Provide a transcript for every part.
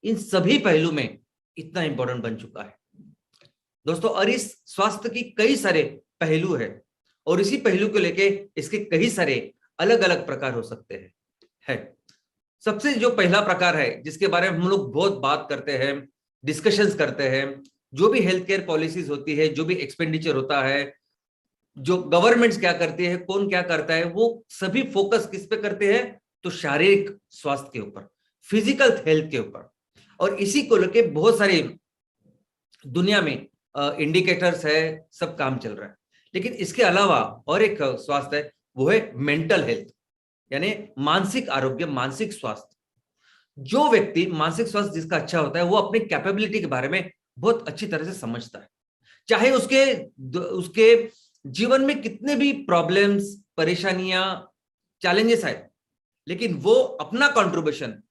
इन सभी पहलू में इतना इंपॉर्टेंट बन चुका है दोस्तों। और इस स्वास्थ्य की कई सारे पहलू है और इसी पहलू को लेके इसके कई सारे अलग अलग प्रकार हो सकते हैं। सबसे जो पहला प्रकार है जिसके बारे में हम लोग बहुत बात करते हैं, डिस्कशंस करते हैं, जो भी हेल्थ केयर पॉलिसीज होती है, जो भी एक्सपेंडिचर होता है, जो गवर्नमेंट्स क्या करती है, कौन क्या करता है, वो सभी फोकस किस पे करते हैं? तो शारीरिक स्वास्थ्य के ऊपर, फिजिकल हेल्थ के ऊपर। और इसी को लेके बहुत सारी दुनिया में इंडिकेटर्स है, सब काम चल रहा है। लेकिन इसके अलावा और एक स्वास्थ्य है, वो है मेंटल हेल्थ, यानी मानसिक आरोग्य, मानसिक स्वास्थ्य। जो व्यक्ति मानसिक स्वास्थ्य जिसका अच्छा होता है, वो अपनी कैपेबिलिटी के बारे में बहुत अच्छी तरह से समझता है। चाहे उसके उसके जीवन में कितने भी प्रॉब्लम्स, परेशानियां, चैलेंजेस आए, लेकिन वो अपना कंट्रीब्यूशन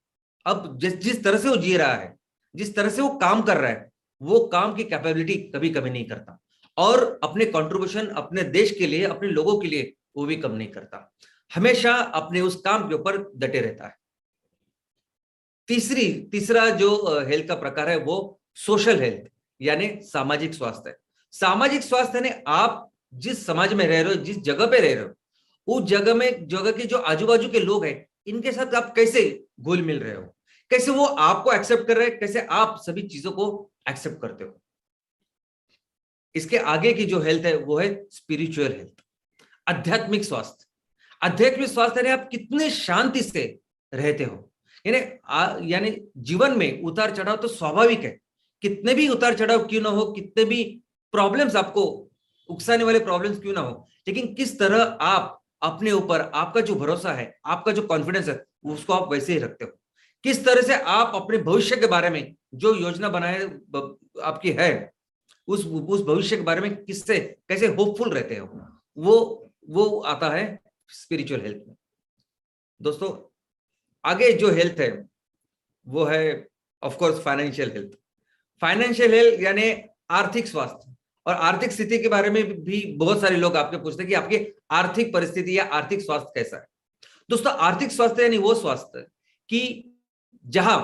अब जिस तरह से वो जी रहा है, जिस तरह से वो काम कर रहा है, वो काम की कैपेबिलिटी कभी कभी नहीं करता और अपने कंट्रीब्यूशन अपने देश के लिए, अपने लोगों के लिए वो भी कम नहीं करता, हमेशा अपने उस काम के ऊपर डटे रहता है। तीसरा जो हेल्थ का प्रकार है वो सोशल हेल्थ, यानी सामाजिक स्वास्थ्य है। सामाजिक स्वास्थ्य यानी आप जिस समाज में रह रहे हो, जिस जगह पे रह रहे हो, उस जगह के जो आजू बाजू के लोग हैं, इनके साथ आप कैसे घुल मिल रहे हो, कैसे वो आपको एक्सेप्ट कर रहे हैं, कैसे आप सभी चीजों को एक्सेप्ट करते हो। इसके आगे की जो हेल्थ है वो है स्पिरिचुअल हेल्थ, आध्यात्मिक स्वास्थ्य। आध्यात्मिक स्वास्थ्य यानी आप कितने शांति से रहते हो, यानी जीवन में उतार चढ़ाव तो स्वाभाविक है, कितने भी उतार चढ़ाव क्यों ना हो, कितने भी प्रॉब्लम्स आपको उकसाने वाले प्रॉब्लम्स क्यों ना हो, लेकिन किस तरह आप अपने ऊपर, आपका जो भरोसा है, आपका जो कॉन्फिडेंस है, उसको आप वैसे ही रखते हो। किस तरह से आप अपने भविष्य के बारे में जो योजना बनाए आपकी है, उस भविष्य के बारे में किससे कैसे होपफुल रहते हो, वो आता है स्पिरिचुअल हेल्थ में। दोस्तों आगे जो हेल्थ है वो है of course financial health. Financial health यानी आर्थिक स्वास्थ्य। और आर्थिक स्थिति के बारे में भी बहुत सारे लोग आपके पूछते हैं कि आपकी आर्थिक परिस्थिति या आर्थिक स्वास्थ्य कैसा है। दोस्तों आर्थिक स्वास्थ्य यानी वो स्वास्थ्य कि जहां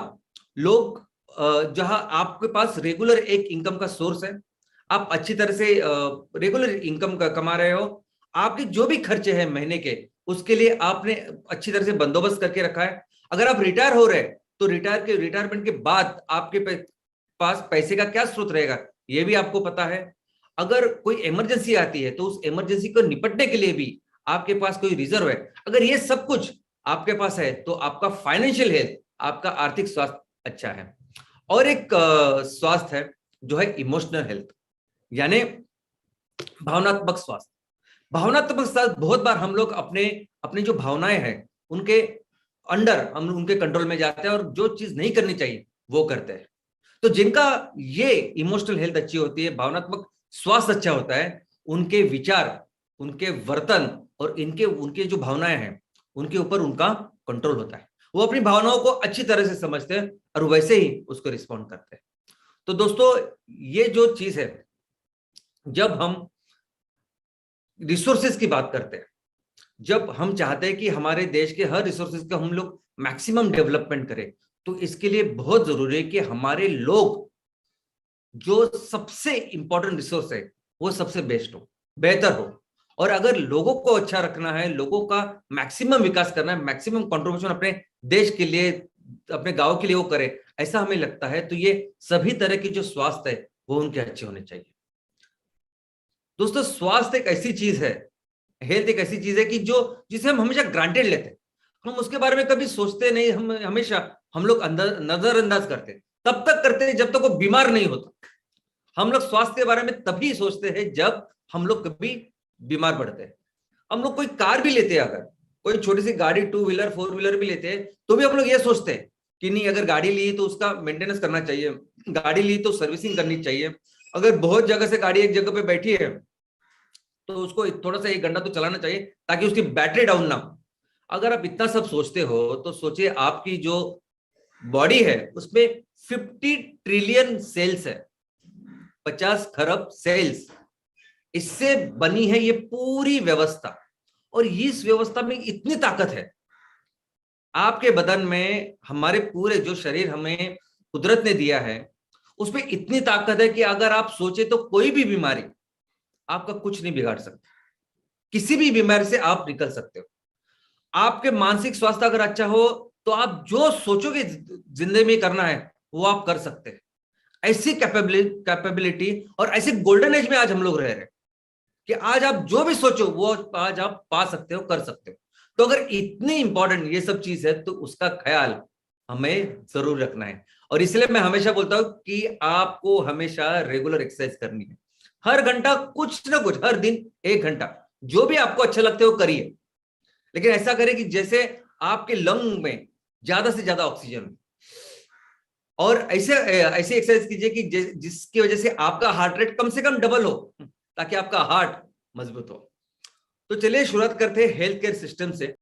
आपके पास रेगुलर एक इनकम का सोर्स है, आप अच्छी तरह से रेगुलर इनकम का कमा रहे हो, आपके जो भी खर्चे हैं महीने के, उसके लिए आपने अच्छी तरह से बंदोबस्त करके रखा है। अगर आप रिटायर हो रहे हैं तो रिटायरमेंट के बाद आपके पास पैसे का क्या स्रोत रहेगा, यह भी आपको पता है। अगर कोई इमरजेंसी आती है तो उस इमरजेंसी को निपटने के लिए भी आपके पास कोई रिजर्व है। अगर ये सब कुछ आपके पास है तो आपका फाइनेंशियल हेल्थ, आपका आर्थिक स्वास्थ्य अच्छा है। और एक स्वास्थ्य है जो है इमोशनल हेल्थ, यानी भावनात्मक स्वास्थ्य। भावनात्मक स्वास्थ्य बहुत बार हम लोग अपने जो भावनाएं हैं उनके अंडर, हम उनके कंट्रोल में जाते हैं और जो चीज नहीं करनी चाहिए वो करते हैं। तो जिनका ये इमोशनल हेल्थ अच्छी होती है, भावनात्मक स्वास्थ्य अच्छा होता है, उनके विचार, उनके वर्तन और उनके जो भावनाएं हैं उनके ऊपर उनका कंट्रोल होता है। वो अपनी भावनाओं को अच्छी तरह से समझते हैं और वैसे ही उसको रिस्पॉन्ड करते हैं। तो दोस्तों ये जो चीज है, जब हम रिसोर्सेज की बात करते हैं, जब हम चाहते हैं कि हमारे देश के हर रिसोर्सेज का हम लोग मैक्सिमम डेवलपमेंट करें, तो इसके लिए बहुत जरूरी है कि हमारे लोग, जो सबसे इंपॉर्टेंट रिसोर्स है, वो सबसे बेस्ट हो, बेहतर हो। और अगर लोगों को अच्छा रखना है, लोगों का मैक्सिमम विकास करना है, मैक्सिमम कंट्रीब्यूशन अपने देश के लिए, अपने गांव के लिए वो करे, ऐसा हमें लगता है, तो ये सभी तरह की जो स्वास्थ्य है वो उनके अच्छे होने चाहिए। दोस्तों स्वास्थ्य एक ऐसी चीज है, हेल्थ एक ऐसी चीज है कि जिसे हम हमेशा ग्रांटेड लेते हैं, हम उसके बारे में कभी सोचते नहीं, हम हमेशा हम लोग नजरअंदाज करते हैं, तब तक करते हैं जब तक वो बीमार नहीं होता। हम लोग स्वास्थ्य के बारे में तभी सोचते हैं जब हम लोग कभी बीमार पड़ते हैं। हम लोग कोई कार भी लेते हैं, अगर कोई छोटी सी गाड़ी, 2 व्हीलर 4 व्हीलर भी लेते हैं, तो भी हम लोग ये सोचते हैं कि नहीं, अगर गाड़ी ली तो उसका मेंटेनेंस करना चाहिए, गाड़ी ली तो सर्विसिंग करनी चाहिए। अगर बहुत जगह से गाड़ी एक जगह पे बैठी है तो उसको थोड़ा सा 1 घंटा तो चलाना चाहिए ताकि उसकी बैटरी डाउन ना हो। अगर आप इतना सब सोचते हो तो सोचिए आपकी जो बॉडी है उसमें 50 ट्रिलियन सेल्स है, 50 खरब सेल्स, इससे बनी है ये पूरी व्यवस्था। और इस व्यवस्था में इतनी ताकत है आपके बदन में, हमारे पूरे जो शरीर हमें कुदरत ने दिया है उसमें इतनी ताकत है कि अगर आप सोचे तो कोई भी बीमारी आपका कुछ नहीं बिगाड़ सकती। किसी भी बीमारी से आप निकल सकते हो। आपके मानसिक स्वास्थ्य अगर अच्छा हो तो आप जो सोचोगे जिंदगी में करना है वो आप कर सकते हैं। ऐसी कैपेबिलिटी और ऐसे गोल्डन एज में आज हम लोग रह रहे हैं कि आज आप जो भी सोचो वो आज आप पा सकते हो, कर सकते हो। तो अगर इतनी इंपॉर्टेंट ये सब चीज है तो उसका ख्याल हमें जरूर रखना है। और इसलिए मैं हमेशा बोलता हूं कि आपको हमेशा रेगुलर एक्सरसाइज करनी है। हर घंटा कुछ ना कुछ, हर दिन 1 घंटा, जो भी आपको अच्छा लगता है वो करिए। लेकिन ऐसा करें कि जैसे आपके लंग में ज्यादा से ज्यादा ऑक्सीजन हो। और ऐसे ऐसे एक्सरसाइज कीजिए कि जिसकी वजह से आपका हार्ट रेट कम से कम डबल हो, ताकि आपका हार्ट मजबूत हो। तो चलिए शुरुआत करते हैं हेल्थ केयर सिस्टम से।